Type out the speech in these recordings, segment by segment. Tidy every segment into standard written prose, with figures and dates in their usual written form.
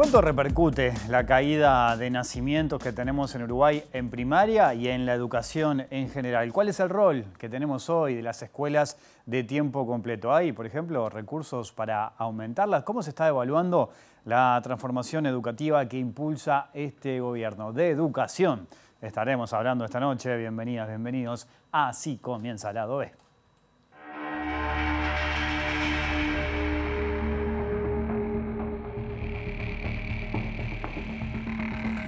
¿Cuánto repercute la caída de nacimientos que tenemos en Uruguay en primaria y en la educación en general? ¿Cuál es el rol que tenemos hoy de las escuelas de tiempo completo? ¿Hay, por ejemplo, recursos para aumentarlas? ¿Cómo se está evaluando la transformación educativa que impulsa este gobierno? De educación estaremos hablando esta noche. Bienvenidas, bienvenidos. Así comienza Lado B.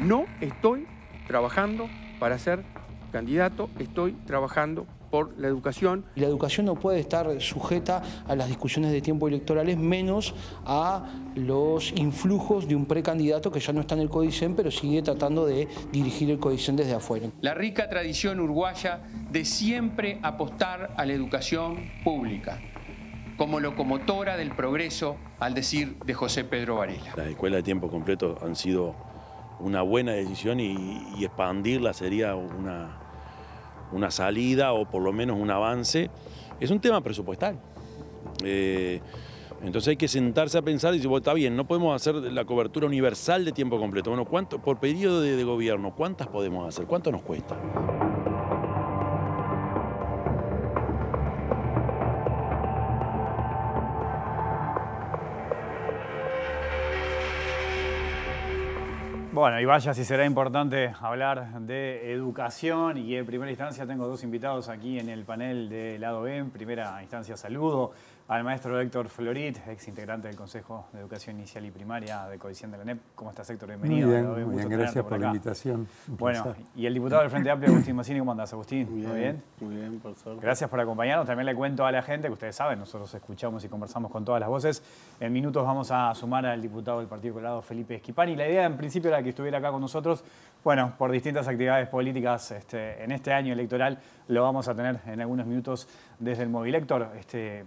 No estoy trabajando para ser candidato, estoy trabajando por la educación. Y la educación no puede estar sujeta a las discusiones de tiempo electorales, menos a los influjos de un precandidato que ya no está en el CODICEN, pero sigue tratando de dirigir el CODICEN desde afuera. La rica tradición uruguaya de siempre apostar a la educación pública como locomotora del progreso, al decir de José Pedro Varela. Las escuelas de tiempo completo han sido una buena decisión y expandirla sería una salida o por lo menos un avance. Es un tema presupuestal. Entonces hay que sentarse a pensar y decir, bueno, está bien, no podemos hacer la cobertura universal de tiempo completo. Bueno, ¿cuánto por periodo de gobierno? ¿Cuántas podemos hacer? ¿Cuánto nos cuesta? Bueno, y vaya si será importante hablar de educación, y en primera instancia tengo dos invitados aquí en el panel de Lado B. En primera instancia saludo al maestro Héctor Florit, ex integrante del Consejo de Educación Inicial y Primaria de CODICEN de la ANEP. ¿Cómo estás, Héctor? Bienvenido. Muy bien, gracias por la invitación. Bueno, y el diputado del Frente Amplio, Agustín Mazzini, ¿cómo andás, Agustín? Muy bien, muy bien, por suerte. Gracias por acompañarnos. También le cuento a la gente que ustedes saben, nosotros escuchamos y conversamos con todas las voces. En minutos vamos a sumar al diputado del Partido Colorado, Felipe Esquipani. La idea, en principio, era que estuviera acá con nosotros. Bueno, por distintas actividades políticas en este año electoral lo vamos a tener en algunos minutos desde el móvil. Héctor, te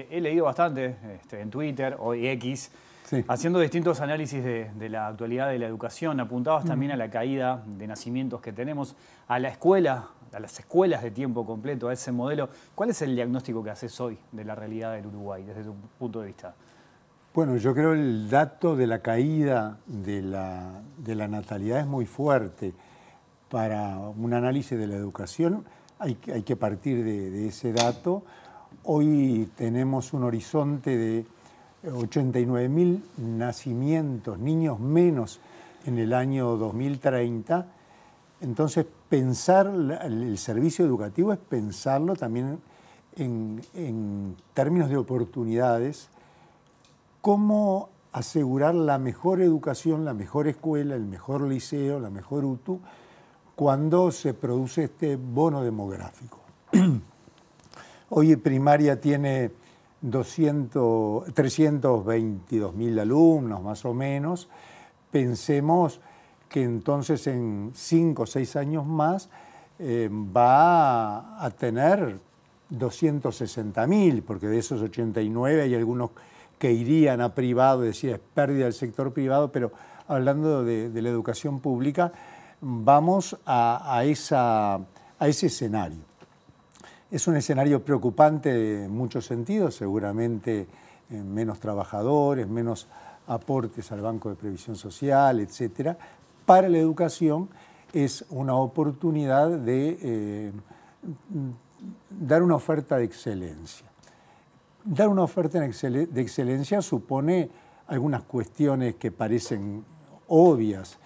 he leído bastante en Twitter, hoy X, sí, haciendo distintos análisis de la actualidad de la educación. Apuntabas también a la caída de nacimientos que tenemos, a la escuela, a las escuelas de tiempo completo, a ese modelo. ¿Cuál es el diagnóstico que haces hoy de la realidad del Uruguay, desde tu punto de vista? Bueno, yo creo que el dato de la caída de la natalidad es muy fuerte. Para un análisis de la educación hay que partir de ese dato. Hoy tenemos un horizonte de 89.000 nacimientos, niños menos en el año 2030. Entonces, pensar el servicio educativo es pensarlo también en términos de oportunidades. Cómo asegurar la mejor educación, la mejor escuela, el mejor liceo, la mejor UTU, cuando se produce este bono demográfico. Hoy primaria tiene 322.000 alumnos, más o menos. Pensemos que entonces en 5 o 6 años más va a tener 260.000, porque de esos 89 hay algunos que irían a privado, es decir, es pérdida del sector privado, pero hablando de la educación pública, vamos a ese escenario. Es un escenario preocupante en muchos sentidos, seguramente menos trabajadores, menos aportes al Banco de Previsión Social, etc. Para la educación es una oportunidad de dar una oferta de excelencia. Dar una oferta de excelencia supone algunas cuestiones que parecen obvias.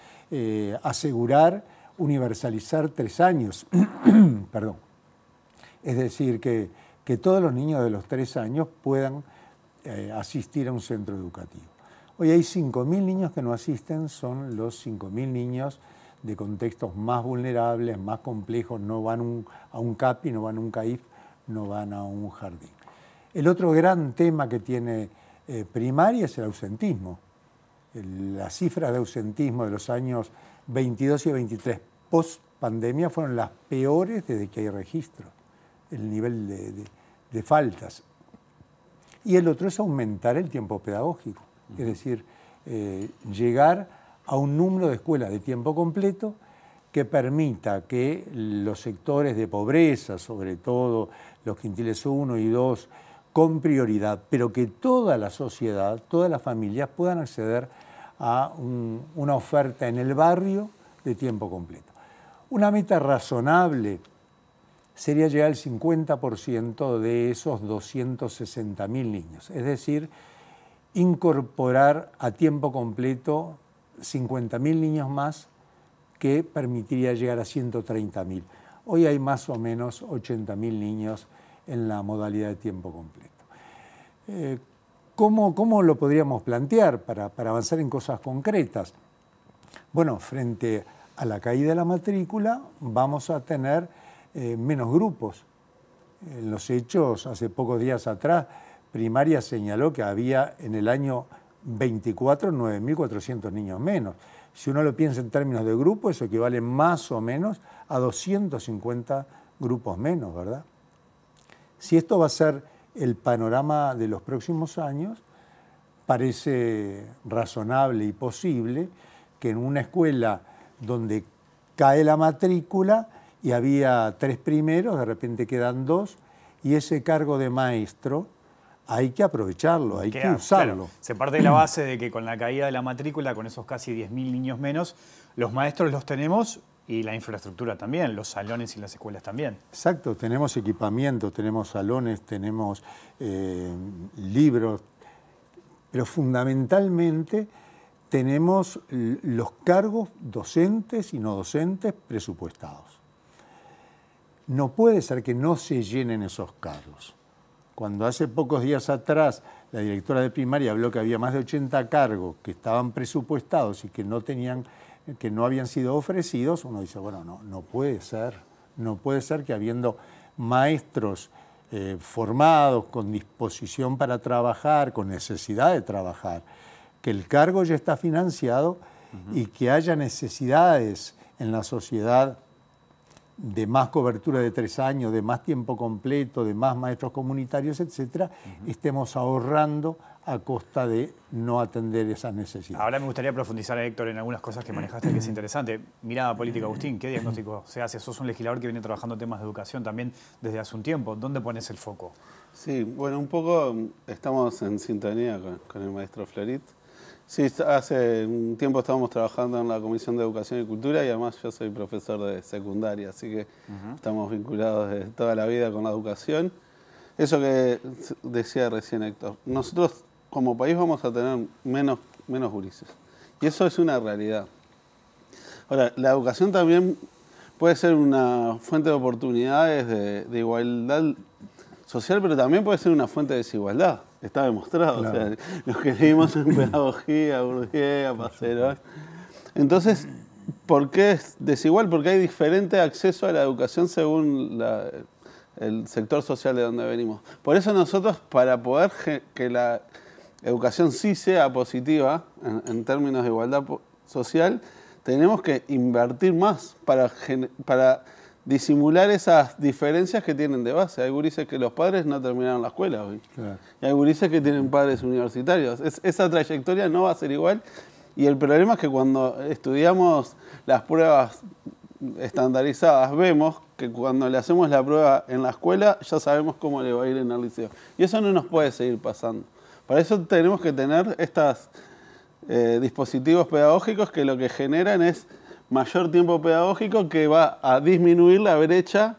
Asegurar, universalizar 3 años. Perdón. Es decir, que todos los niños de los 3 años puedan asistir a un centro educativo. Hoy hay 5.000 niños que no asisten, son los 5.000 niños de contextos más vulnerables, más complejos, no van a un CAPI, no van a un CAIF, no van a un jardín. El otro gran tema que tiene primaria es el ausentismo. Las cifras de ausentismo de los años 22 y 23 post pandemia fueron las peores desde que hay registro, el nivel de faltas. Y el otro es aumentar el tiempo pedagógico, es decir, llegar a un número de escuelas de tiempo completo que permita que los sectores de pobreza, sobre todo los quintiles 1 y 2, con prioridad, pero que toda la sociedad, todas las familias puedan acceder a una oferta en el barrio de tiempo completo. Una meta razonable sería llegar al 50% de esos 260.000 niños, es decir, incorporar a tiempo completo 50.000 niños más, que permitiría llegar a 130.000. Hoy hay más o menos 80.000 niños en la modalidad de tiempo completo. ¿Cómo lo podríamos plantear para avanzar en cosas concretas? Bueno, frente a la caída de la matrícula vamos a tener menos grupos. En los hechos, hace pocos días atrás, Primaria señaló que había en el año 24 9.400 niños menos. Si uno lo piensa en términos de grupo, eso equivale más o menos a 250 grupos menos, ¿verdad? Si esto va a ser el panorama de los próximos años, parece razonable y posible que en una escuela donde cae la matrícula y había 3 primeros, de repente quedan 2, y ese cargo de maestro hay que aprovecharlo, hay que usarlo. Claro, se parte de la base de que con la caída de la matrícula, con esos casi 10.000 niños menos, los maestros los tenemos y la infraestructura también, los salones y las escuelas también. Exacto, tenemos equipamiento, tenemos salones, tenemos libros, pero fundamentalmente tenemos los cargos docentes y no docentes presupuestados. No puede ser que no se llenen esos cargos. Cuando hace pocos días atrás la directora de primaria habló que había más de 80 cargos que estaban presupuestados y que no habían sido ofrecidos, uno dice, bueno, no puede ser. No puede ser que habiendo maestros formados, con disposición para trabajar, con necesidad de trabajar, que el cargo ya está financiado y que haya necesidades en la sociedad de más cobertura de 3 años, de más tiempo completo, de más maestros comunitarios, etcétera, estemos ahorrando a costa de no atender esas necesidades. Ahora me gustaría profundizar, Héctor, en algunas cosas que manejaste que es interesante. Mirada política, Agustín, ¿qué diagnóstico se hace? Sos un legislador que viene trabajando temas de educación también desde hace un tiempo. ¿Dónde pones el foco? Sí, bueno, un poco estamos en sintonía con el maestro Florit. Sí, hace un tiempo estábamos trabajando en la Comisión de Educación y Cultura y además yo soy profesor de secundaria, así que estamos vinculados desde toda la vida con la educación. Eso que decía recién Héctor, nosotros como país vamos a tener menos gurises y eso es una realidad. Ahora, la educación también puede ser una fuente de oportunidades de igualdad social, pero también puede ser una fuente de desigualdad. Está demostrado, claro. O sea, los que leímos en pedagogía, Bourdieu, Passerón. Entonces, ¿por qué es desigual? Porque hay diferente acceso a la educación según el sector social de donde venimos. Por eso nosotros, para poder que la educación sí sea positiva en términos de igualdad social, tenemos que invertir más para disimular esas diferencias que tienen de base. Hay gurises que los padres no terminaron la escuela hoy. Claro. Y hay gurises que tienen padres universitarios. Esa trayectoria no va a ser igual. Y el problema es que cuando estudiamos las pruebas estandarizadas, vemos que cuando le hacemos la prueba en la escuela, ya sabemos cómo le va a ir en el liceo. Y eso no nos puede seguir pasando. Para eso tenemos que tener estos dispositivos pedagógicos que lo que generan es mayor tiempo pedagógico, que va a disminuir la brecha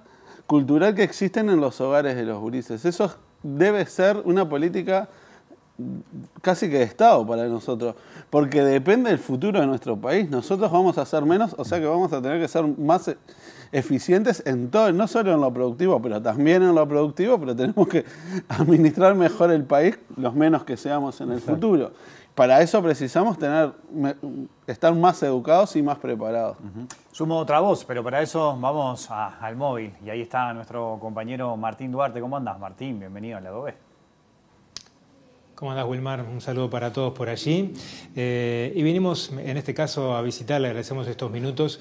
cultural que existen en los hogares de los gurises. Eso debe ser una política casi que de Estado para nosotros, porque depende del futuro de nuestro país. Nosotros vamos a hacer menos, o sea que vamos a tener que ser más eficientes en todo, no solo en lo productivo, pero también en lo productivo, pero tenemos que administrar mejor el país, los menos que seamos en el futuro. Para eso precisamos estar más educados y más preparados. Sumo otra voz, pero para eso vamos al móvil. Y ahí está nuestro compañero Martín Duarte. ¿Cómo andás, Martín? Bienvenido al lado B. ¿Cómo andás, Wilmar? Un saludo para todos por allí. Y vinimos, en este caso, a visitar, le agradecemos estos minutos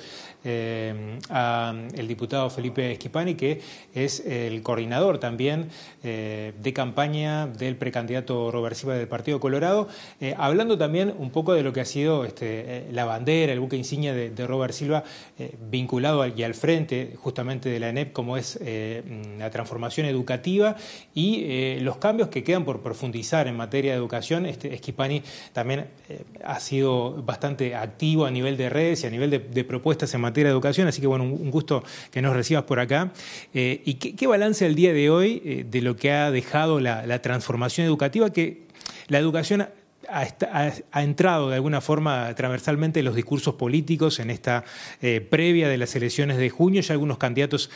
al diputado Felipe Schipani, que es el coordinador también de campaña del precandidato Robert Silva del Partido Colorado, hablando también un poco de lo que ha sido la bandera, el buque insignia de Robert Silva, vinculado y al frente justamente de la ENEP, como es la transformación educativa y los cambios que quedan por profundizar en materia materia de educación. Schipani también ha sido bastante activo a nivel de redes y a nivel de propuestas en materia de educación, así que bueno, un gusto que nos recibas por acá. ¿Y qué balance el día de hoy de lo que ha dejado la transformación educativa? Que la educación ha entrado de alguna forma transversalmente en los discursos políticos en esta previa de las elecciones de junio. Ya algunos candidatos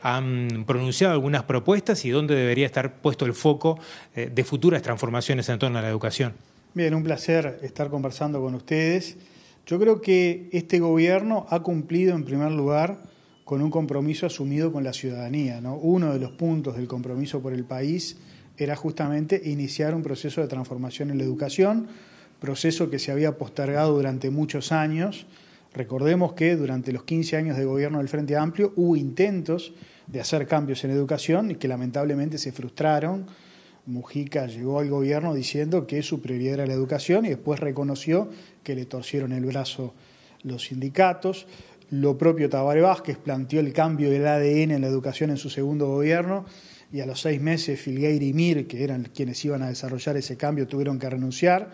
han pronunciado algunas propuestas y dónde debería estar puesto el foco de futuras transformaciones en torno a la educación. Bien, un placer estar conversando con ustedes. Yo creo que este gobierno ha cumplido en primer lugar con un compromiso asumido con la ciudadanía, ¿no? Uno de los puntos del compromiso por el país era justamente iniciar un proceso de transformación en la educación, proceso que se había postergado durante muchos años. Recordemos que durante los 15 años de gobierno del Frente Amplio hubo intentos de hacer cambios en educación y que lamentablemente se frustraron. Mujica llegó al gobierno diciendo que su prioridad era la educación y después reconoció que le torcieron el brazo los sindicatos. Lo propio Tabaré Vázquez planteó el cambio del ADN en la educación en su segundo gobierno y a los 6 meses Filgueira y Mir, que eran quienes iban a desarrollar ese cambio, tuvieron que renunciar.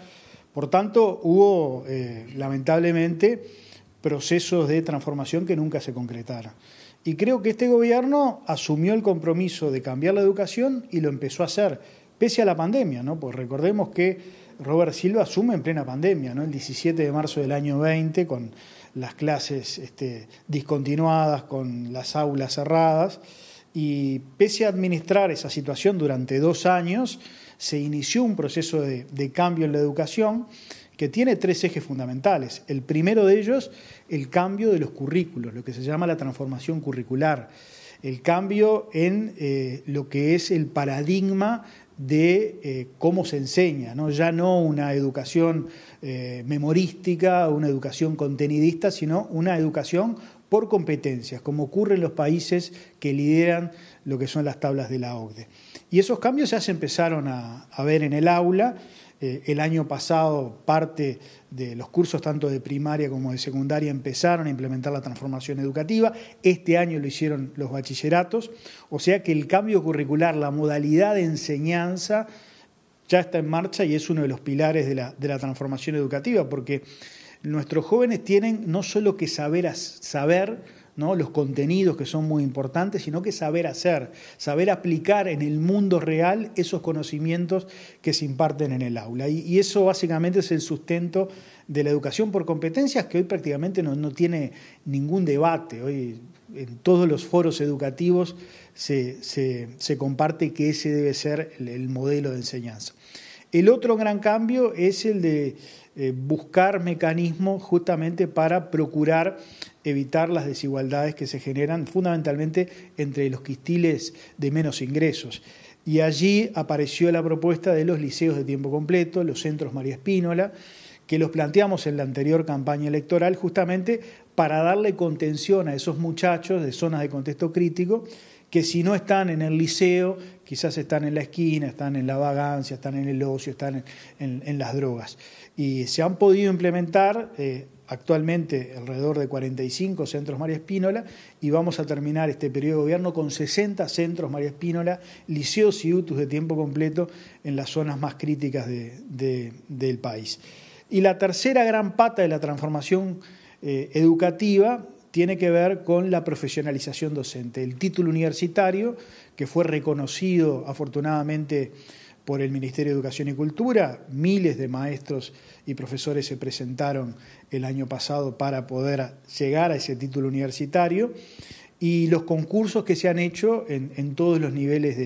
Por tanto, hubo lamentablemente procesos de transformación que nunca se concretaron. Y creo que este gobierno asumió el compromiso de cambiar la educación y lo empezó a hacer, pese a la pandemia, ¿no? Pues recordemos que Robert Silva asume en plena pandemia, ¿no? El 17 de marzo del año 20, con las clases discontinuadas, con las aulas cerradas. Y pese a administrar esa situación durante 2 años, se inició un proceso de cambio en la educación que tiene 3 ejes fundamentales. El primero de ellos, el cambio de los currículos, lo que se llama la transformación curricular, el cambio en lo que es el paradigma de cómo se enseña, ¿no? Ya no una educación memorística, una educación contenidista, sino una educación por competencias, como ocurre en los países que lideran lo que son las tablas de la OCDE. Y esos cambios ya se empezaron a ver en el aula. El año pasado parte de los cursos tanto de primaria como de secundaria empezaron a implementar la transformación educativa. Este año lo hicieron los bachilleratos. O sea que el cambio curricular, la modalidad de enseñanza ya está en marcha y es uno de los pilares de la transformación educativa, porque nuestros jóvenes tienen no solo que saber, ¿no?, los contenidos que son muy importantes, sino que saber hacer, saber aplicar en el mundo real esos conocimientos que se imparten en el aula. Y eso básicamente es el sustento de la educación por competencias, que hoy prácticamente no tiene ningún debate. Hoy en todos los foros educativos se comparte que ese debe ser el modelo de enseñanza. El otro gran cambio es el de buscar mecanismos justamente para procurar evitar las desigualdades que se generan fundamentalmente entre los quintiles de menos ingresos. Y allí apareció la propuesta de los liceos de tiempo completo, los centros María Spínola, que los planteamos en la anterior campaña electoral justamente para darle contención a esos muchachos de zonas de contexto crítico que si no están en el liceo, quizás están en la esquina, están en la vagancia, están en el ocio, están en las drogas. Y se han podido implementar actualmente alrededor de 45 centros María Spínola y vamos a terminar este periodo de gobierno con 60 centros María Spínola, liceos y UTUS de tiempo completo en las zonas más críticas del país. Y la tercera gran pata de la transformación educativa tiene que ver con la profesionalización docente. El título universitario, que fue reconocido afortunadamente por el Ministerio de Educación y Cultura, miles de maestros y profesores se presentaron el año pasado para poder llegar a ese título universitario, y los concursos que se han hecho en todos los niveles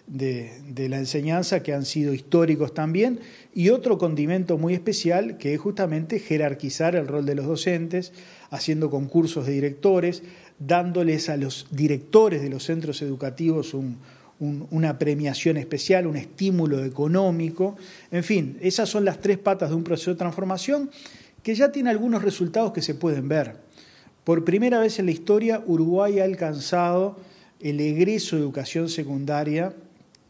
de la enseñanza, que han sido históricos también, y otro condimento muy especial que es justamente jerarquizar el rol de los docentes, haciendo concursos de directores, dándoles a los directores de los centros educativos una premiación especial, un estímulo económico. En fin, esas son las 3 patas de un proceso de transformación que ya tiene algunos resultados que se pueden ver. Por primera vez en la historia, Uruguay ha alcanzado el egreso de educación secundaria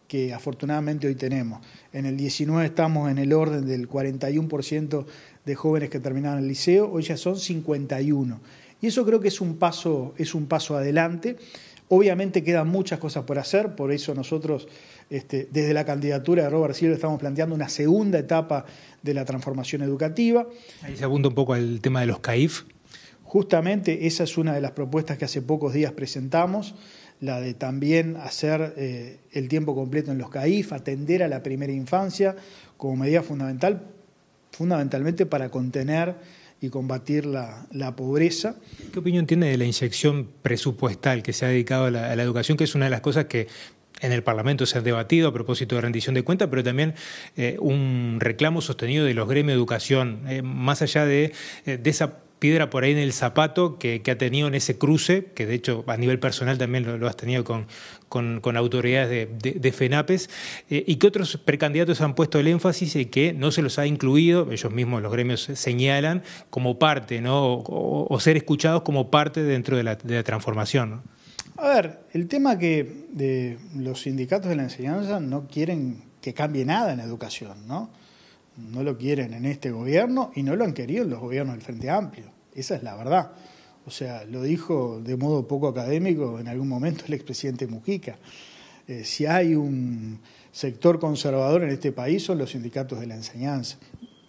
que afortunadamente hoy tenemos. En el 19 estamos en el orden del 41% de jóvenes que terminaron el liceo, hoy ya son 51%. Y eso creo que es un paso adelante, Obviamente quedan muchas cosas por hacer, por eso nosotros desde la candidatura de Robert Silva estamos planteando una segunda etapa de la transformación educativa. Ahí se apunta un poco al tema de los CAIF. Justamente esa es una de las propuestas que hace pocos días presentamos, la de también hacer el tiempo completo en los CAIF, atender a la primera infancia como medida fundamentalmente para contener y combatir la pobreza. ¿Qué opinión tiene de la inyección presupuestal que se ha dedicado a la educación, que es una de las cosas que en el Parlamento se han debatido a propósito de rendición de cuentas, pero también un reclamo sostenido de los gremios de educación, más allá de esa piedra por ahí en el zapato que ha tenido en ese cruce, que de hecho a nivel personal también lo has tenido con autoridades de FENAPES, y que otros precandidatos han puesto el énfasis y que no se los ha incluido, ellos mismos los gremios señalan, como parte, ¿no? o ser escuchados como parte dentro de la transformación, ¿no? A ver, el tema que de los sindicatos de la enseñanza no quieren que cambie nada en educación, ¿no? No lo quieren en este gobierno y no lo han querido en los gobiernos del Frente Amplio. Esa es la verdad. O sea, lo dijo de modo poco académico en algún momento el expresidente Mujica. Si hay un sector conservador en este país son los sindicatos de la enseñanza.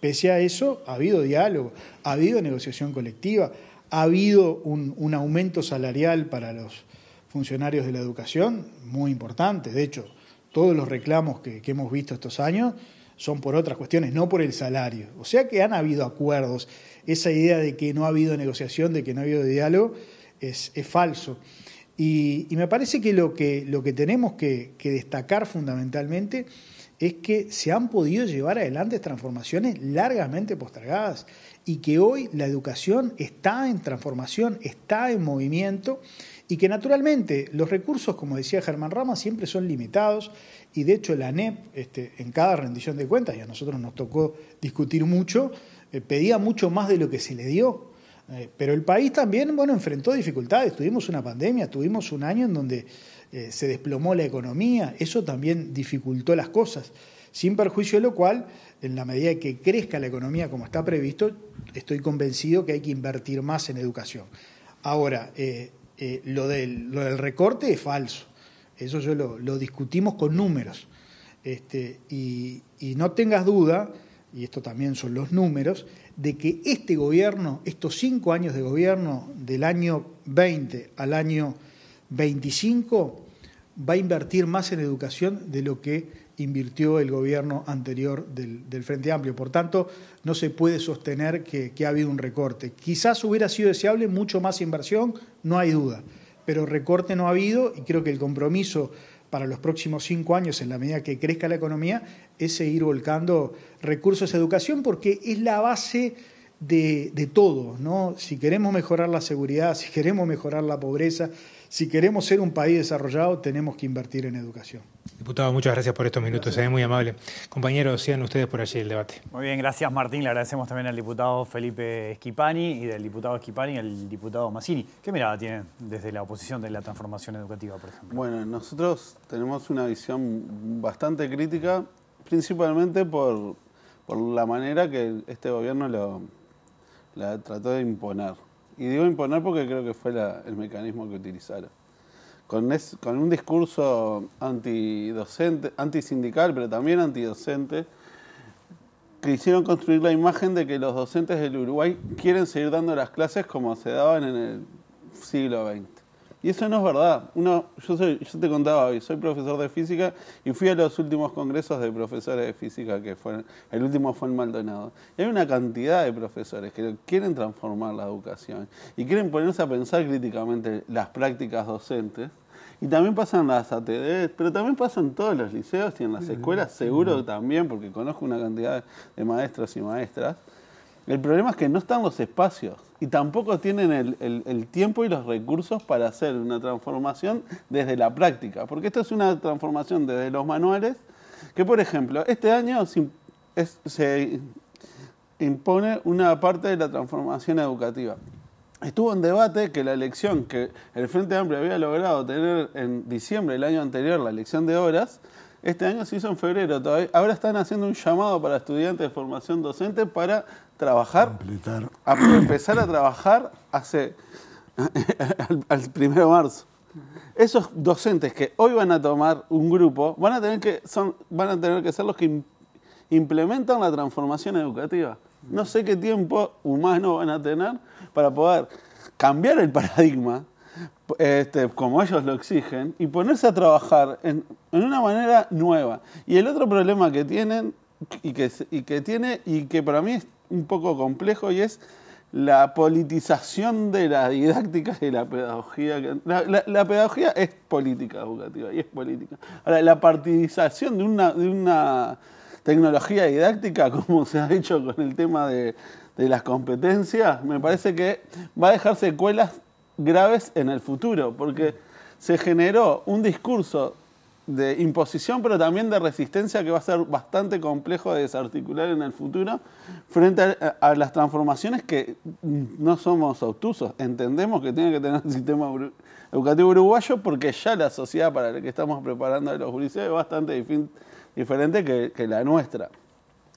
Pese a eso, ha habido diálogo, ha habido negociación colectiva, ha habido un aumento salarial para los funcionarios de la educación muy importante. De hecho, todos los reclamos que hemos visto estos años son por otras cuestiones, no por el salario. O sea que han habido acuerdos. Esa idea de que no ha habido negociación, de que no ha habido diálogo, es falso. Y me parece que lo que tenemos que destacar fundamentalmente es que se han podido llevar adelante transformaciones largamente postergadas y que hoy la educación está en transformación, está en movimiento y que naturalmente los recursos, como decía Germán Rama, siempre son limitados y de hecho la ANEP en cada rendición de cuentas, y a nosotros nos tocó discutir mucho, pedía mucho más de lo que se le dio. Pero el país también, enfrentó dificultades, tuvimos una pandemia, tuvimos un año en donde se desplomó la economía, eso también dificultó las cosas, sin perjuicio de lo cual, en la medida que crezca la economía como está previsto, estoy convencido que hay que invertir más en educación. Ahora, lo del recorte es falso, eso yo lo discutimos con números, y no tengas duda, y esto también son los números, de que este gobierno, estos 5 años de gobierno, del año 20 al año 25, va a invertir más en educación de lo que invirtió el gobierno anterior del Frente Amplio. Por tanto, no se puede sostener que ha habido un recorte. Quizás hubiera sido deseable mucho más inversión, no hay duda, pero recorte no ha habido y creo que el compromiso para los próximos 5 años, en la medida que crezca la economía, es seguir volcando recursos a educación porque es la base de todo, ¿no? Si queremos mejorar la seguridad, si queremos mejorar la pobreza, si queremos ser un país desarrollado, tenemos que invertir en educación. Diputado, muchas gracias por estos minutos, es muy amable. Compañeros, sigan ustedes por allí el debate. Muy bien, gracias Martín. Le agradecemos también al diputado Felipe Schipani y del diputado Schipani al diputado Massini. ¿Qué mirada tienen desde la oposición de la transformación educativa, por ejemplo? Bueno, nosotros tenemos una visión bastante crítica, principalmente por la manera que este gobierno la trató de imponer. Y digo imponer porque creo que fue el mecanismo que utilizaron. Con un discurso antidocente, antisindical, pero también antidocente, que hicieron construir la imagen de que los docentes del Uruguay quieren seguir dando las clases como se daban en el siglo XX. Y eso no es verdad. Yo te contaba hoy, soy profesor de física y fui a los últimos congresos de profesores de física, el último fue en Maldonado. Y hay una cantidad de profesores que quieren transformar la educación y quieren ponerse a pensar críticamente las prácticas docentes. Y también pasan las ATD, pero también pasan todos los liceos y en las escuelas seguro también, porque conozco una cantidad de maestros y maestras. El problema es que no están los espacios y tampoco tienen el tiempo y los recursos para hacer una transformación desde la práctica. Porque esto es una transformación desde los manuales que, por ejemplo, este año se impone una parte de la transformación educativa. Estuvo en debate que la elección que el Frente Amplio había logrado tener en diciembre del año anterior, la elección de horas, este año se hizo en febrero. Ahora están haciendo un llamado para estudiantes de formación docente para trabajar, empezar a trabajar al 1 de marzo. esos docentes que hoy van a tomar un grupo van a tener que ser los que implementan la transformación educativa. No sé qué tiempo humano van a tener para poder cambiar el paradigma, como ellos lo exigen, y ponerse a trabajar en una manera nueva. Y el otro problema que tienen, y que para mí es un poco complejo, y es la politización de la didáctica y la pedagogía. La pedagogía es política educativa, y es política. Ahora, la partidización de una tecnología didáctica, como se ha hecho con el tema de las competencias, me parece que va a dejar secuelas graves en el futuro, porque se generó un discurso de imposición, pero también de resistencia, que va a ser bastante complejo de desarticular en el futuro, frente a las transformaciones que no somos obtusos. Entendemos que tiene que tener un sistema educativo uruguayo, porque ya la sociedad para la que estamos preparando a los gurises es bastante diferente que la nuestra.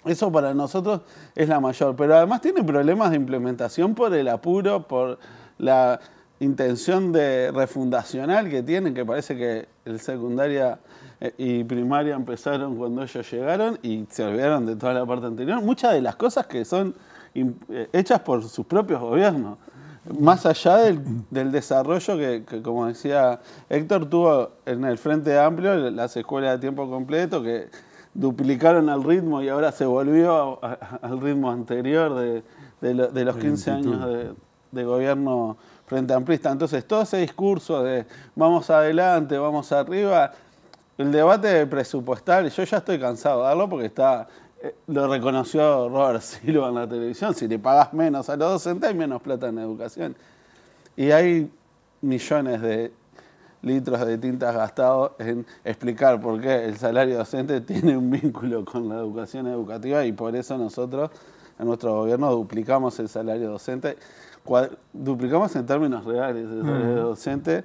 Eso para nosotros es la mayor, pero además tiene problemas de implementación por el apuro, por la intención refundacional que tienen, que parece que el secundaria y primaria empezaron cuando ellos llegaron y se olvidaron de toda la parte anterior. Muchas de las cosas que son hechas por sus propios gobiernos, más allá del desarrollo que, como decía Héctor, tuvo en el Frente Amplio las escuelas de tiempo completo, que duplicaron el ritmo y ahora se volvió al ritmo anterior de los 15 años de gobierno frente amplista. Entonces, todo ese discurso de vamos adelante, vamos arriba, el debate presupuestal, yo ya estoy cansado de darlo, porque lo reconoció Robert Silva en la televisión: si le pagás menos a los docentes, hay menos plata en educación. Y hay millones de litros de tintas gastados en explicar por qué el salario docente tiene un vínculo con la educación educativa, y por eso nosotros, en nuestro gobierno, duplicamos el salario docente, duplicamos en términos reales el salario docente,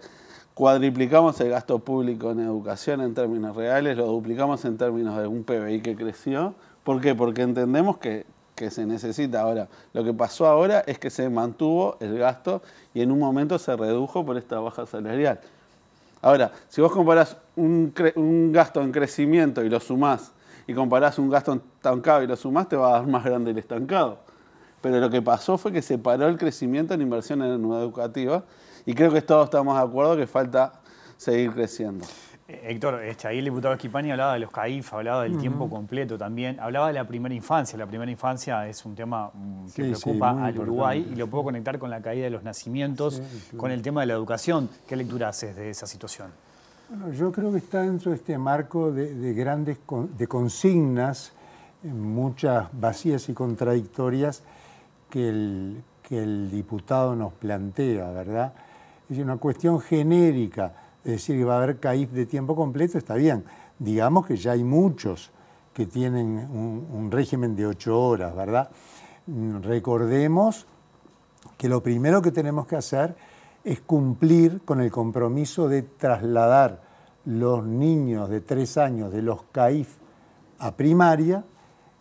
cuadriplicamos el gasto público en educación en términos reales, lo duplicamos en términos de un PBI que creció. ¿Por qué? Porque entendemos que se necesita. Ahora, lo que pasó ahora es que se mantuvo el gasto y en un momento se redujo por esta baja salarial. Ahora, si vos comparás un gasto en crecimiento y lo sumás, y comparás un gasto estancado y lo sumás, te va a dar más grande el estancado. Pero lo que pasó fue que se paró el crecimiento en inversión en la educativa, y creo que todos estamos de acuerdo que falta seguir creciendo. Héctor, ahí el diputado Schipani hablaba de los CAIF, hablaba del tiempo completo también, hablaba de la primera infancia. La primera infancia es un tema que preocupa al Uruguay, y lo puedo conectar con la caída de los nacimientos, con el tema de la educación. ¿Qué lectura haces de esa situación? Bueno, yo creo que está dentro de este marco de grandes consignas, muchas vacías y contradictorias, que el diputado nos plantea, ¿verdad? Es una cuestión genérica. Es decir, que va a haber CAIF de tiempo completo, está bien. Digamos que ya hay muchos que tienen un régimen de 8 horas, ¿verdad? Recordemos que lo primero que tenemos que hacer es cumplir con el compromiso de trasladar los niños de 3 años de los CAIF a primaria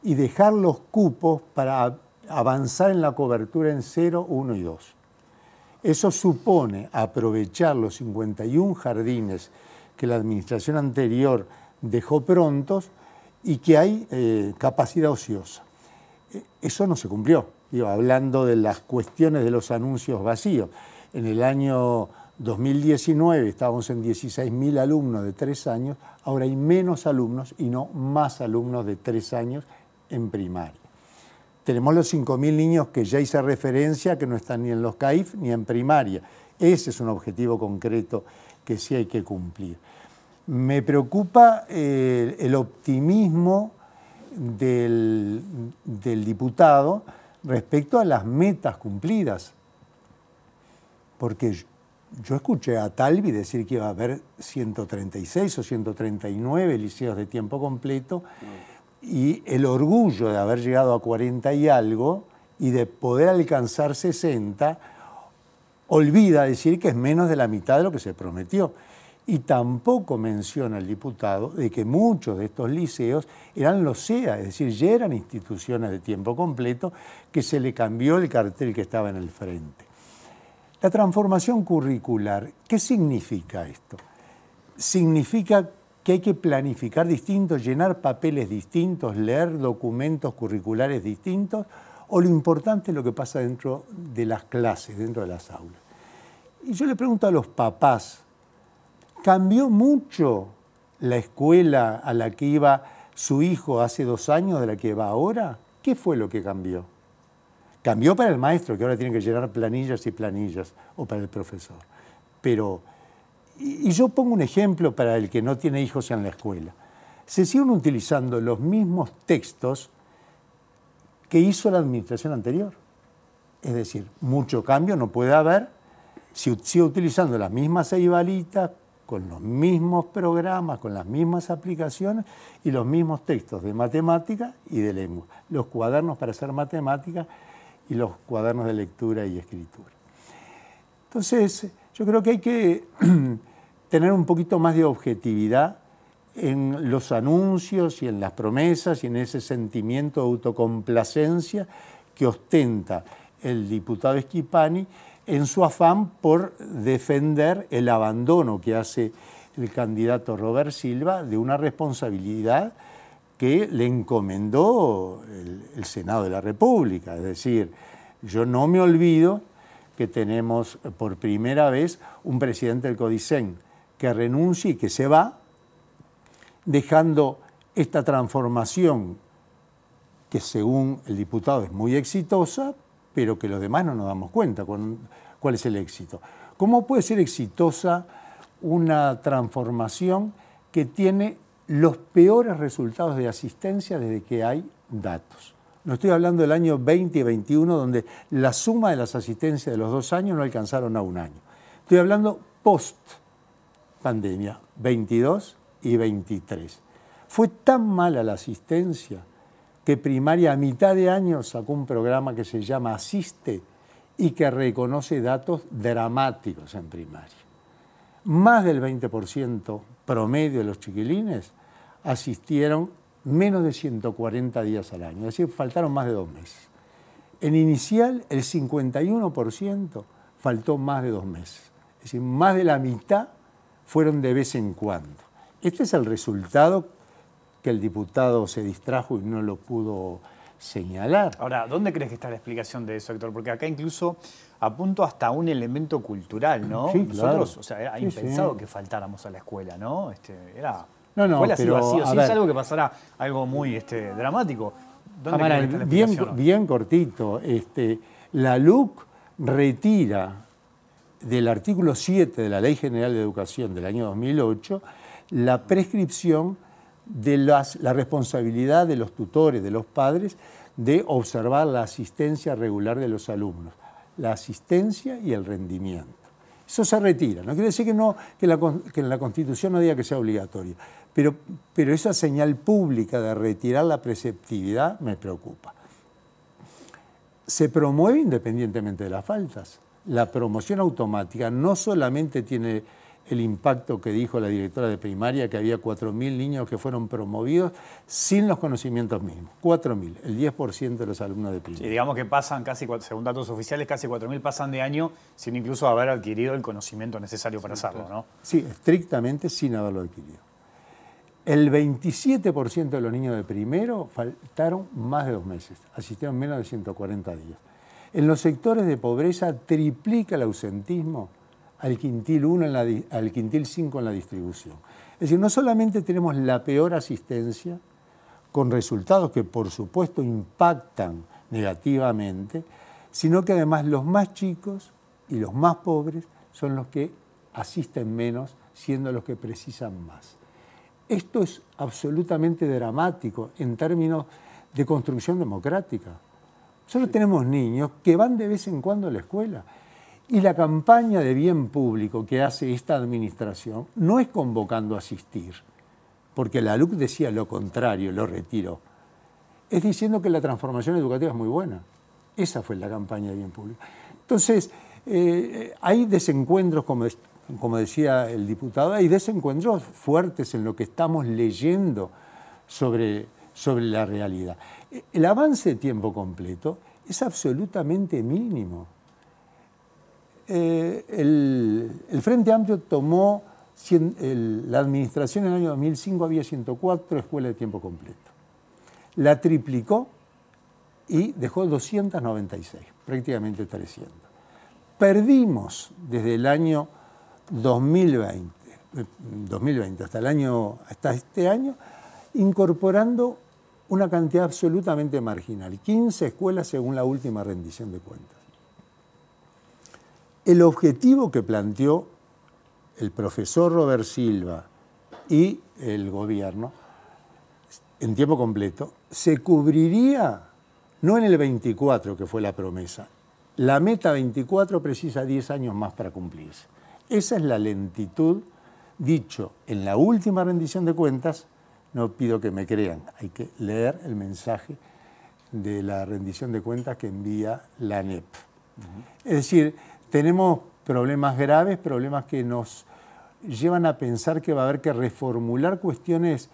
y dejar los cupos para avanzar en la cobertura en 0, 1 y 2. Eso supone aprovechar los 51 jardines que la administración anterior dejó prontos y que hay capacidad ociosa. Eso no se cumplió, hablando de las cuestiones de los anuncios vacíos. En el año 2019 estábamos en 16.000 alumnos de 3 años, ahora hay menos alumnos y no más alumnos de 3 años en primaria. Tenemos los 5.000 niños que ya hice referencia, que no están ni en los CAIF ni en primaria. Ese es un objetivo concreto que sí hay que cumplir. Me preocupa el optimismo del diputado respecto a las metas cumplidas. Porque yo escuché a Talvi decir que iba a haber 136 o 139 liceos de tiempo completo, y el orgullo de haber llegado a 40 y algo y de poder alcanzar 60, olvida decir que es menos de la mitad de lo que se prometió. Y tampoco menciona el diputado de que muchos de estos liceos eran los CEA, es decir, ya eran instituciones de tiempo completo, que se le cambió el cartel que estaba en el frente. La transformación curricular, ¿qué significa esto? Significa que hay que planificar distinto, llenar papeles distintos, leer documentos curriculares distintos, o lo importante es lo que pasa dentro de las clases, dentro de las aulas. Y yo le pregunto a los papás, ¿cambió mucho la escuela a la que iba su hijo hace 2 años de la que va ahora? ¿Qué fue lo que cambió? Cambió para el maestro, que ahora tiene que llenar planillas y planillas, o para el profesor. Pero, y yo pongo un ejemplo para el que no tiene hijos en la escuela. Se siguen utilizando los mismos textos que hizo la administración anterior. Es decir, mucho cambio no puede haber si sigue utilizando las mismas 6 balitas, con los mismos programas, con las mismas aplicaciones y los mismos textos de matemática y de lengua. Los cuadernos para hacer matemática y los cuadernos de lectura y escritura. Entonces, yo creo que hay que tener un poquito más de objetividad en los anuncios y en las promesas y en ese sentimiento de autocomplacencia que ostenta el diputado Schipani en su afán por defender el abandono que hace el candidato Robert Silva de una responsabilidad que le encomendó el Senado de la República. Es decir, yo no me olvido que tenemos por primera vez un presidente del CODICEN que renuncia y que se va, dejando esta transformación que según el diputado es muy exitosa, pero que los demás no nos damos cuenta cuál es el éxito. ¿Cómo puede ser exitosa una transformación que tiene los peores resultados de asistencia desde que hay datos? No estoy hablando del año 20 y 21, donde la suma de las asistencias de los 2 años no alcanzaron a 1 año. Estoy hablando post-pandemia, 22 y 23. Fue tan mala la asistencia que Primaria a mitad de año sacó un programa que se llama Asiste y que reconoce datos dramáticos en primaria. Más del 20% promedio de los chiquilines asistieron menos de 140 días al año, es decir, faltaron más de 2 meses. En inicial, el 51% faltó más de 2 meses, es decir, más de la mitad fueron de vez en cuando. Este es el resultado que el diputado se distrajo y no lo pudo señalar. Ahora, ¿dónde crees que está la explicación de eso, Héctor? Porque acá incluso apunto hasta un elemento cultural, ¿no? Sí, claro. Nosotros, o sea, era impensado que faltáramos a la escuela, ¿no? Era... No, la escuela pero, sí o sí, es algo que pasará algo muy dramático. ¿Dónde crees que está la explicación? Bien cortito. La LUC retira del artículo 7 de la Ley General de Educación del año 2008 la prescripción de la responsabilidad de los tutores, de los padres, de observar la asistencia regular de los alumnos, la asistencia y el rendimiento. Eso se retira. No quiere decir que en la Constitución no diga que sea obligatorio, pero esa señal pública de retirar la preceptividad me preocupa. Se promueve independientemente de las faltas. La promoción automática no solamente tiene el impacto que dijo la directora de primaria, que había 4.000 niños que fueron promovidos sin los conocimientos mínimos. 4.000, el 10% de los alumnos de primaria. Sí, digamos que pasan casi, según datos oficiales, casi 4.000 pasan de año sin incluso haber adquirido el conocimiento necesario para hacerlo, ¿no? Sí, estrictamente sin haberlo adquirido. El 27% de los niños de primero faltaron más de 2 meses, asistieron menos de 140 días. En los sectores de pobreza triplica el ausentismo al quintil 1 al quintil 5 en la distribución. Es decir, no solamente tenemos la peor asistencia, con resultados que por supuesto impactan negativamente, sino que además los más chicos y los más pobres son los que asisten menos, siendo los que precisan más. Esto es absolutamente dramático en términos de construcción democrática. Nosotros tenemos niños que van de vez en cuando a la escuela. Y la campaña de bien público que hace esta administración no es convocando a asistir, porque la LUC decía lo contrario, lo retiró. Es diciendo que la transformación educativa es muy buena. Esa fue la campaña de bien público. Entonces, hay desencuentros, como decía el diputado, hay desencuentros fuertes en lo que estamos leyendo sobre la realidad. El avance de tiempo completo es absolutamente mínimo. el Frente Amplio tomó la administración en el año 2005, había 104 escuelas de tiempo completo. La triplicó y dejó 296, prácticamente 300. Perdimos desde el año 2020 hasta este año, incorporando una cantidad absolutamente marginal, 15 escuelas según la última rendición de cuentas. El objetivo que planteó el profesor Robert Silva y el gobierno en tiempo completo se cubriría no en el 24, que fue la promesa. La meta 24 precisa 10 años más para cumplirse. Esa es la lentitud, dicho en la última rendición de cuentas. No pido que me crean, hay que leer el mensaje de la rendición de cuentas que envía la ANEP. Es decir, tenemos problemas graves, problemas que nos llevan a pensar que va a haber que reformular cuestiones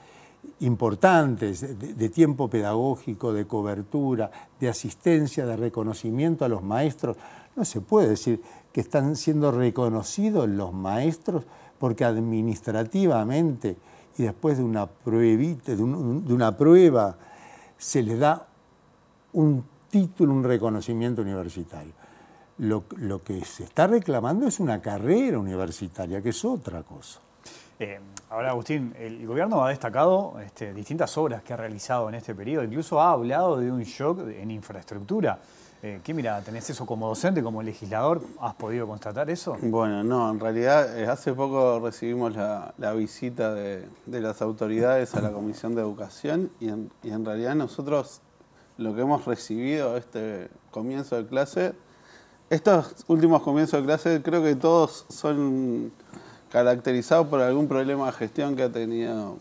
importantes de tiempo pedagógico, de cobertura, de asistencia, de reconocimiento a los maestros. No se puede decir que están siendo reconocidos los maestros porque administrativamente y después de una prueba se les da un título, un reconocimiento universitario. Lo que se está reclamando es una carrera universitaria, que es otra cosa. Ahora, Agustín, el gobierno ha destacado distintas obras que ha realizado en este periodo, incluso ha hablado de un shock en infraestructura. ¿Qué mirada tenés eso como docente, como legislador? ¿Has podido constatar eso? Bueno, no, en realidad hace poco recibimos la visita de las autoridades a la Comisión de Educación y en realidad nosotros lo que hemos recibido este comienzo de clase, estos últimos comienzos de clase creo que todos son caracterizados por algún problema de gestión que ha tenido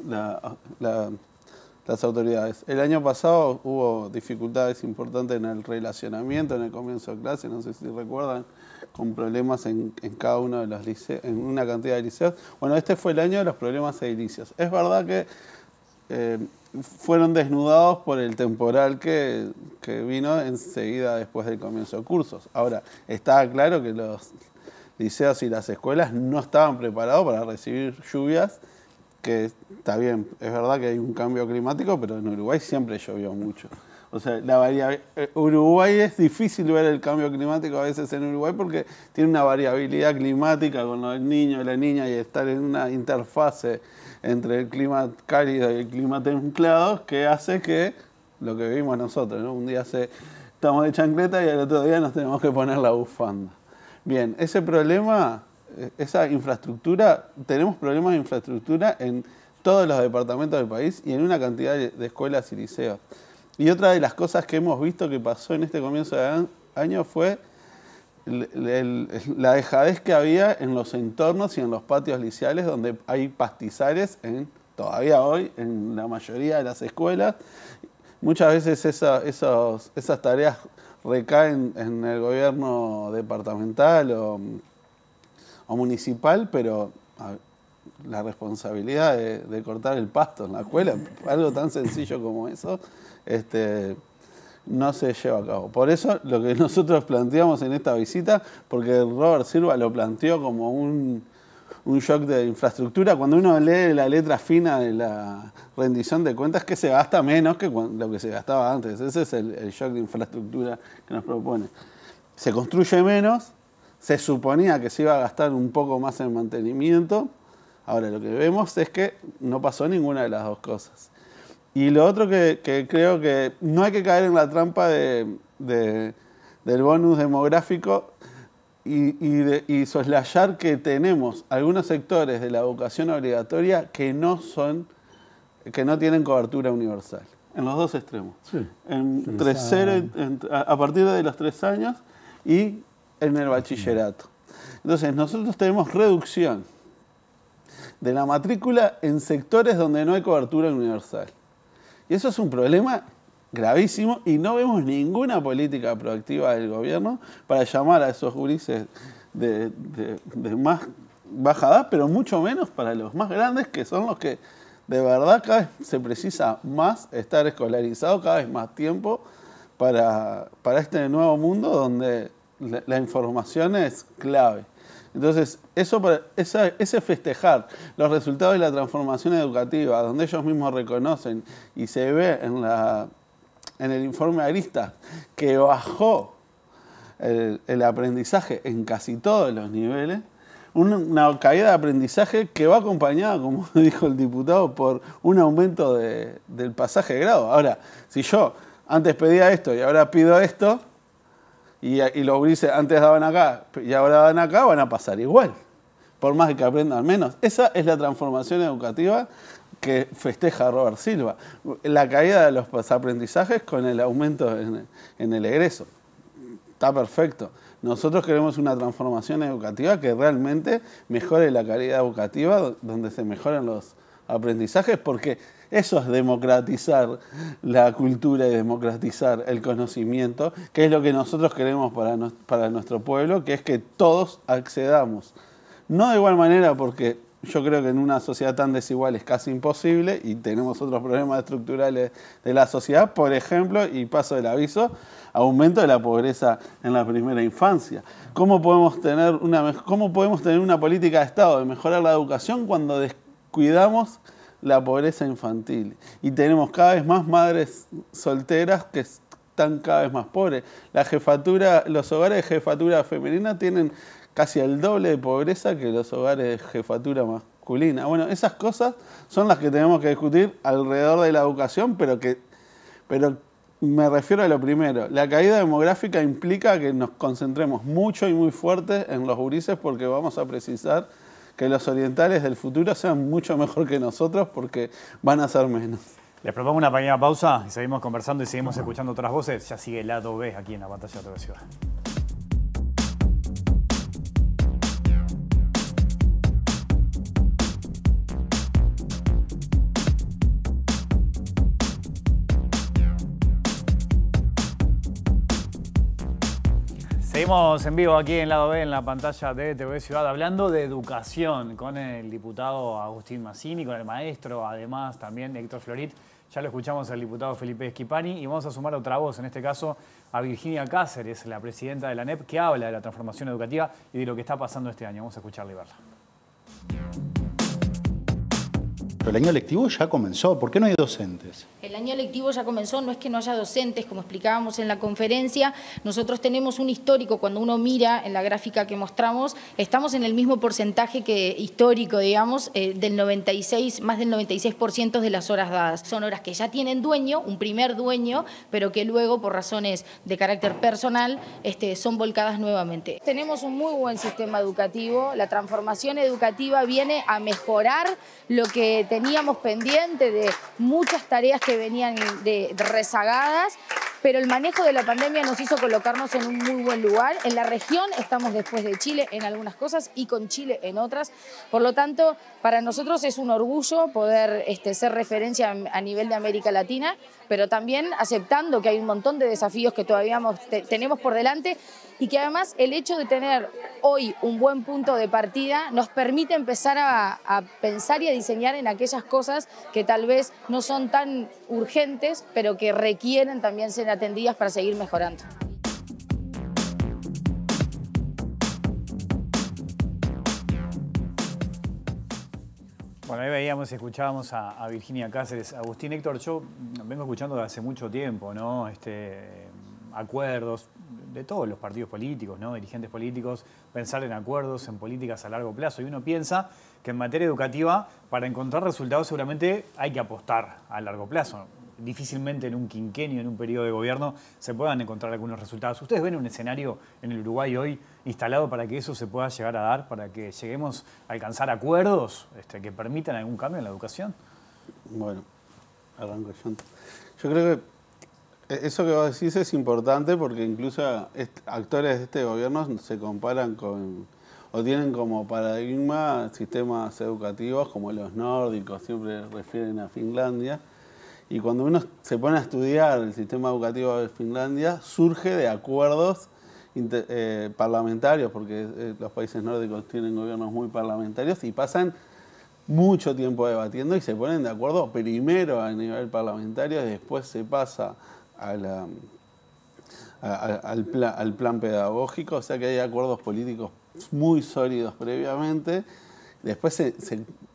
las autoridades. El año pasado hubo dificultades importantes en el relacionamiento en el comienzo de clase, no sé si recuerdan, con problemas en cada uno de los liceos, en una cantidad de liceos. Bueno, este fue el año de los problemas edilicios. Es verdad que fueron desnudados por el temporal que vino enseguida después del comienzo de cursos. Ahora, estaba claro que los liceos y las escuelas no estaban preparados para recibir lluvias, que está bien, es verdad que hay un cambio climático, pero en Uruguay siempre llovió mucho. O sea, Uruguay es difícil ver el cambio climático a veces en Uruguay porque tiene una variabilidad climática con el niño y la niña y estar en una interfase entre el clima cálido y el clima templado que hace que lo que vivimos nosotros, ¿no? Un día estamos de chancleta y al otro día nos tenemos que poner la bufanda. Bien, ese problema, esa infraestructura, tenemos problemas de infraestructura en todos los departamentos del país y en una cantidad de escuelas y liceos. Y otra de las cosas que hemos visto que pasó en este comienzo de año fue la dejadez que había en los entornos y en los patios liceales donde hay pastizales todavía hoy en la mayoría de las escuelas. Muchas veces esas tareas recaen en el gobierno departamental o municipal, pero la responsabilidad de cortar el pasto en la escuela, algo tan sencillo como eso, no se lleva a cabo. Por eso lo que nosotros planteamos en esta visita, porque Robert Silva lo planteó como un shock de infraestructura, cuando uno lee la letra fina de la rendición de cuentas, que se gasta menos que lo que se gastaba antes. Ese es el shock de infraestructura que nos propone. Se construye menos, se suponía que se iba a gastar un poco más en mantenimiento. Ahora lo que vemos es que no pasó ninguna de las dos cosas. Y lo otro que creo que no hay que caer en la trampa del bonus demográfico y soslayar que tenemos algunos sectores de la educación obligatoria que no tienen cobertura universal, en los dos extremos. Sí. A partir de los 3 años y en el bachillerato. Entonces, nosotros tenemos reducción de la matrícula en sectores donde no hay cobertura universal. Y eso es un problema gravísimo y no vemos ninguna política proactiva del gobierno para llamar a esos gurises de más baja edad, pero mucho menos para los más grandes, que son los que de verdad cada vez se precisa más estar escolarizado, cada vez más tiempo para este nuevo mundo donde la información es clave. Entonces, ese festejar los resultados de la transformación educativa, donde ellos mismos reconocen y se ve en el informe Aristas que bajó el aprendizaje en casi todos los niveles, una caída de aprendizaje que va acompañada, como dijo el diputado, por un aumento del pasaje de grado. Ahora, si yo antes pedía esto y ahora pido esto, y los gurises antes daban acá y ahora dan acá, van a pasar igual, por más que aprendan menos. Esa es la transformación educativa que festeja Robert Silva. La caída de los aprendizajes con el aumento en el egreso. Está perfecto. Nosotros queremos una transformación educativa que realmente mejore la calidad educativa, donde se mejoren los aprendizajes, porque eso es democratizar la cultura y democratizar el conocimiento, que es lo que nosotros queremos para nuestro pueblo, que es que todos accedamos. No de igual manera, porque yo creo que en una sociedad tan desigual es casi imposible y tenemos otros problemas estructurales de la sociedad, por ejemplo, y paso del aviso, aumento de la pobreza en la primera infancia. ¿Cómo podemos tener una política de Estado de mejorar la educación cuando descuidamos la pobreza infantil? Y tenemos cada vez más madres solteras que están cada vez más pobres. Los hogares de jefatura femenina tienen casi el doble de pobreza que los hogares de jefatura masculina. Bueno, esas cosas son las que tenemos que discutir alrededor de la educación, pero me refiero a lo primero. La caída demográfica implica que nos concentremos mucho y muy fuerte en los gurises, porque vamos a precisar que los orientales del futuro sean mucho mejor que nosotros, porque van a ser menos. Les propongo una pequeña pausa y seguimos conversando y seguimos escuchando otras voces. Ya sigue el lado B aquí en la pantalla de TV Ciudad. Seguimos en vivo aquí en Lado B, en la pantalla de TV Ciudad, hablando de educación con el diputado Agustín Mazzini, con el maestro, además también Héctor Florit. Ya lo escuchamos al diputado Felipe Schipani y vamos a sumar otra voz, en este caso a Virginia Cáceres, la presidenta de la ANEP, que habla de la transformación educativa y de lo que está pasando este año. Vamos a escucharla y verla. El año lectivo ya comenzó, ¿por qué no hay docentes? El año lectivo ya comenzó, no es que no haya docentes, como explicábamos en la conferencia, nosotros tenemos un histórico, cuando uno mira en la gráfica que mostramos, estamos en el mismo porcentaje que histórico, digamos, del 96, más del 96% de las horas dadas. Son horas que ya tienen dueño, un primer dueño, pero que luego, por razones de carácter personal, son volcadas nuevamente. Tenemos un muy buen sistema educativo, la transformación educativa viene a mejorar lo que teníamos pendiente de muchas tareas que venían rezagadas, pero el manejo de la pandemia nos hizo colocarnos en un muy buen lugar. En la región estamos después de Chile en algunas cosas y con Chile en otras. Por lo tanto, para nosotros es un orgullo poder ser referencia a nivel de América Latina, pero también aceptando que hay un montón de desafíos que todavía tenemos por delante y que además el hecho de tener hoy un buen punto de partida nos permite empezar a pensar y a diseñar en aquellas cosas que tal vez no son tan urgentes, pero que requieren también ser atendidas para seguir mejorando. Bueno, ahí veíamos y escuchábamos a Virginia Cáceres. Agustín, Héctor, yo vengo escuchando desde hace mucho tiempo, ¿no? Acuerdos de todos los partidos políticos, ¿no? Dirigentes políticos, pensar en acuerdos, en políticas a largo plazo. Y uno piensa que en materia educativa, para encontrar resultados seguramente hay que apostar a largo plazo. Difícilmente en un quinquenio, en un periodo de gobierno, se puedan encontrar algunos resultados. ¿Ustedes ven un escenario en el Uruguay hoy instalado para que eso se pueda llegar a dar, para que lleguemos a alcanzar acuerdos que permitan algún cambio en la educación? Bueno, arranco yo. Yo creo que eso que vos decís es importante porque incluso actores de este gobierno se comparan con o tienen como paradigma sistemas educativos como los nórdicos, siempre refieren a Finlandia. Y cuando uno se pone a estudiar el sistema educativo de Finlandia, surge de acuerdos parlamentarios, porque los países nórdicos tienen gobiernos muy parlamentarios y pasan mucho tiempo debatiendo y se ponen de acuerdo primero a nivel parlamentario y después se pasa al plan pedagógico, o sea que hay acuerdos políticos muy sólidos previamente. Después se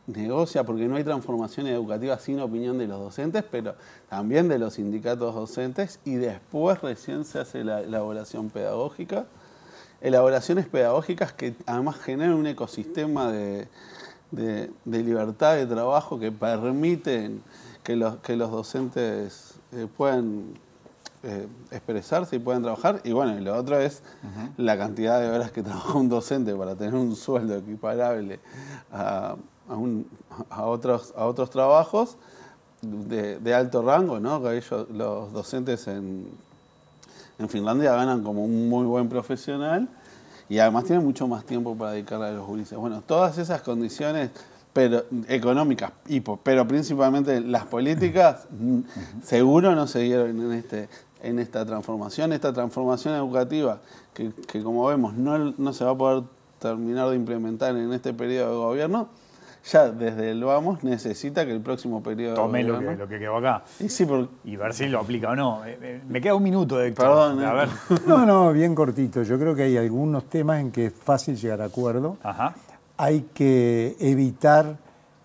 negocia, porque no hay transformación educativa sin opinión de los docentes, pero también de los sindicatos docentes, y después recién se hace la elaboración pedagógica. Elaboraciones pedagógicas que además generan un ecosistema de libertad de trabajo que permiten que los docentes puedan expresarse y puedan trabajar. Y bueno, y lo otro es la cantidad de horas que trabaja un docente para tener un sueldo equiparable a otros trabajos de alto rango, ¿no? Que los docentes en Finlandia ganan como un muy buen profesional y además tienen mucho más tiempo para dedicarle a los gurises. Bueno, todas esas condiciones económicas, pero principalmente las políticas, seguro no se dieron en esta transformación. Esta transformación educativa que como vemos no se va a poder terminar de implementar en este periodo de gobierno, ya desde el vamos necesita que el próximo periodo tome de gobierno... lo que quedó acá y ver si lo aplica o no. Me queda un minuto, Héctor. Perdón, a ver. No, bien cortito. Yo creo que hay algunos temas en que es fácil llegar a acuerdo. Ajá. Hay que evitar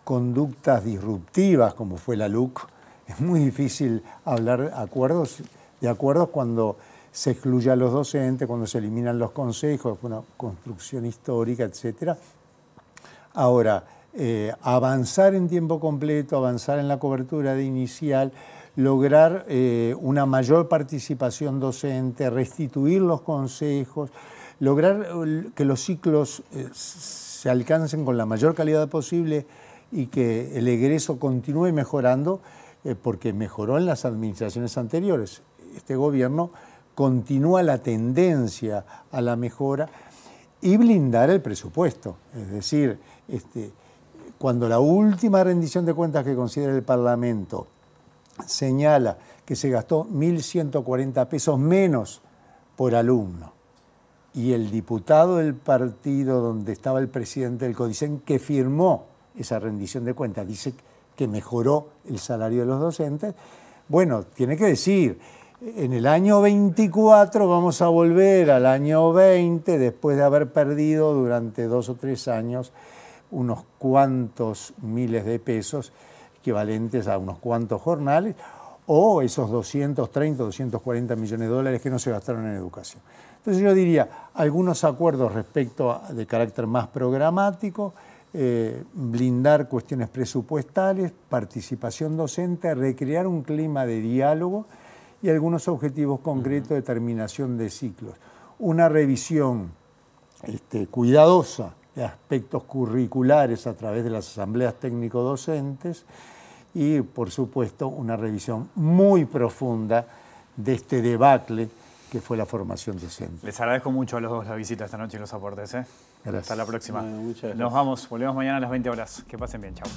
conductas disruptivas como fue la LUC. Es muy difícil hablar de acuerdos cuando se excluye a los docentes, cuando se eliminan los consejos, una construcción histórica, etc. Ahora, avanzar en tiempo completo, avanzar en la cobertura de inicial, lograr una mayor participación docente, restituir los consejos, lograr que los ciclos se alcancen con la mayor calidad posible y que el egreso continúe mejorando, porque mejoró en las administraciones anteriores. Este gobierno continúa la tendencia a la mejora y blindar el presupuesto. Es decir, cuando la última rendición de cuentas que considera el Parlamento señala que se gastó 1.140 pesos menos por alumno, y el diputado del partido donde estaba el presidente del CODICEN que firmó esa rendición de cuentas dice que mejoró el salario de los docentes, bueno, tiene que decir, en el año 24 vamos a volver al año 20 después de haber perdido durante 2 o 3 años unos cuantos miles de pesos equivalentes a unos cuantos jornales, o esos 230, 240 millones de dólares que no se gastaron en educación. Entonces yo diría, algunos acuerdos respecto de carácter más programático, blindar cuestiones presupuestales, participación docente, recrear un clima de diálogo y algunos objetivos concretos de terminación de ciclos. Una revisión cuidadosa de aspectos curriculares a través de las asambleas técnico-docentes y, por supuesto, una revisión muy profunda de este debacle que fue la formación docente. Les agradezco mucho a los dos la visita esta noche y los aportes. Gracias. Hasta la próxima. Muchas gracias. Nos vamos, volvemos mañana a las 20 horas. Que pasen bien, chao.